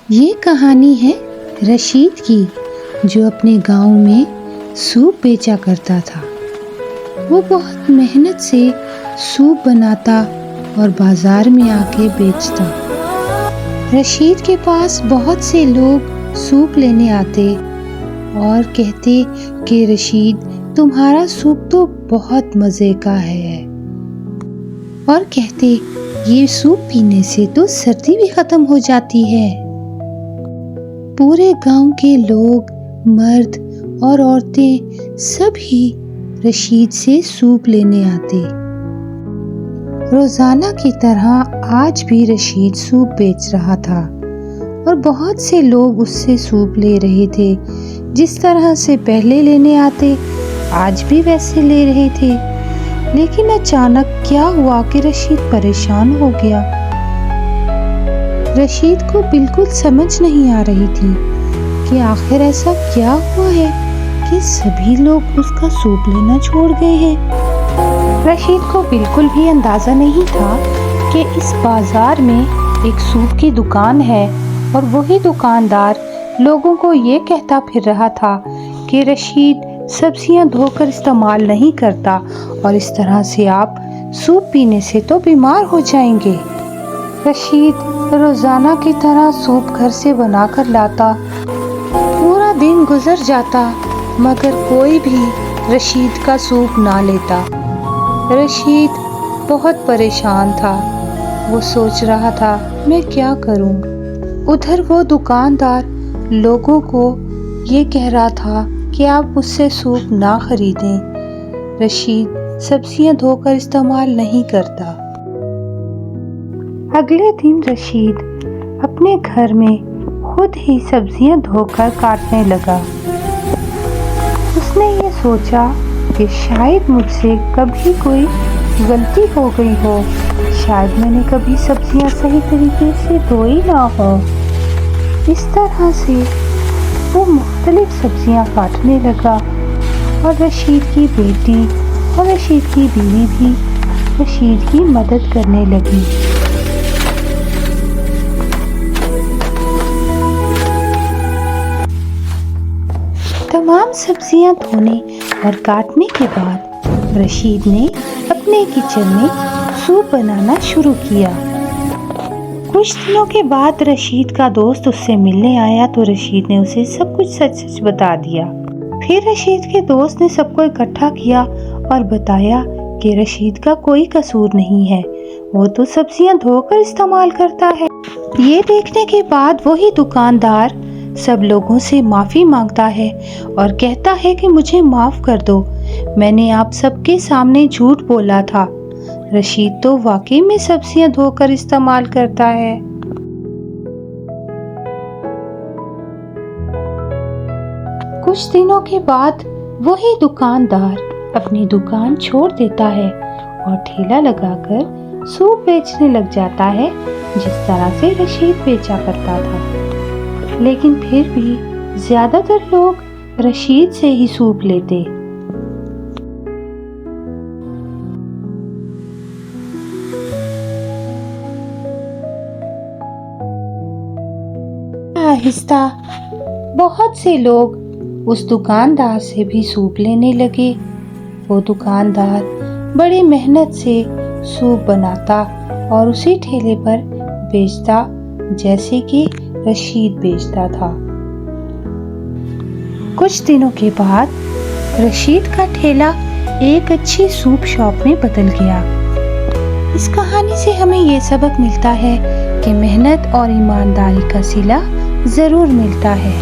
یہ کہانی ہے رشید کی، جو اپنے گاؤں میں سوپ بیچا کرتا تھا۔ وہ بہت محنت سے سوپ بناتا اور بازار میں آ کے بیچتا۔ رشید کے پاس بہت سے لوگ سوپ لینے آتے اور کہتے کہ رشید تمہارا سوپ تو بہت مزے کا ہے، اور کہتے یہ سوپ پینے سے تو سردی بھی ختم ہو جاتی ہے۔ پورے گاؤں کے لوگ، مرد اور عورتیں سب ہی رشید سے سوپ لینے آتے۔ روزانہ کی طرح آج بھی رشید سوپ بیچ رہا تھا اور بہت سے لوگ اس سے سوپ لے رہے تھے۔ جس طرح سے پہلے لینے آتے آج بھی ویسے لے رہے تھے۔ لیکن اچانک کیا ہوا کہ رشید پریشان ہو گیا۔ رشید کو بالکل سمجھ نہیں آ رہی تھی کہ آخر ایسا کیا ہوا ہے کہ سبھی لوگ اس کا سوپ لینا چھوڑ گئے ہیں۔ رشید کو بالکل بھی اندازہ نہیں تھا کہ اس بازار میں ایک سوپ کی دکان ہے، اور وہی دکاندار لوگوں کو یہ کہتا پھر رہا تھا کہ رشید سبزیاں دھو کر استعمال نہیں کرتا، اور اس طرح سے آپ سوپ پینے سے تو بیمار ہو جائیں گے۔ رشید روزانہ کی طرح سوپ گھر سے بنا کر لاتا۔ پورا دن گزر جاتا مگر کوئی بھی رشید کا سوپ نہ لیتا۔ رشید بہت پریشان تھا۔ وہ سوچ رہا تھا میں کیا کروں۔ ادھر وہ دکاندار لوگوں کو یہ کہہ رہا تھا کہ آپ مجھ سے سوپ نہ خریدیں، رشید سبزیاں دھو کر استعمال نہیں کرتا۔ اگلے دن رشید اپنے گھر میں خود ہی سبزیاں دھو کر کاٹنے لگا۔ اس نے یہ سوچا کہ شاید مجھ سے کبھی کوئی غلطی ہو گئی ہو، شاید میں نے کبھی سبزیاں صحیح طریقے سے دھوئی نہ ہوں۔ اس طرح سے وہ مختلف سبزیاں کاٹنے لگا، اور رشید کی بیٹی اور رشید کی بیوی بھی رشید کی مدد کرنے لگی۔ تمام سبزیاں دھونے اور کاٹنے کے بعد رشید نے اپنے کچن میں سوپ بنانا شروع کیا۔ کچھ دنوں کے بعد رشید کا دوست اس سے ملنے آیا تو رشید نے اسے سب کچھ سچ سچ بتا دیا۔ پھر رشید کے دوست نے سب کو اکٹھا کیا اور بتایا کہ رشید کا کوئی قصور نہیں ہے، وہ تو سبزیاں دھو کر استعمال کرتا ہے۔ یہ دیکھنے کے بعد وہی دکاندار سب لوگوں سے معافی مانگتا ہے اور کہتا ہے کہ مجھے معاف کر دو، میں نے آپ سب کے سامنے جھوٹ بولا تھا، رشید تو واقعی میں سبزیاں دھو کر استعمال کرتا ہے۔ کچھ دنوں کے بعد وہی دکاندار اپنی دکان چھوڑ دیتا ہے اور ٹھیلا لگا کر سوپ بیچنے لگ جاتا ہے، جس طرح سے رشید بیچا کرتا تھا۔ لیکن پھر بھی زیادہ تر لوگ رشید سے ہی سوپ لیتے۔ آہستہ بہت سے لوگ اس دکاندار سے بھی سوپ لینے لگے۔ وہ دکاندار بڑی محنت سے سوپ بناتا اور اسی ٹھیلے پر بیچتا جیسے کہ رشید بیچتا تھا۔ کچھ دنوں کے بعد رشید کا ٹھیلا ایک اچھی سوپ شاپ میں بدل گیا۔ اس کہانی سے ہمیں یہ سبق ملتا ہے کہ محنت اور ایمانداری کا صلہ ضرور ملتا ہے۔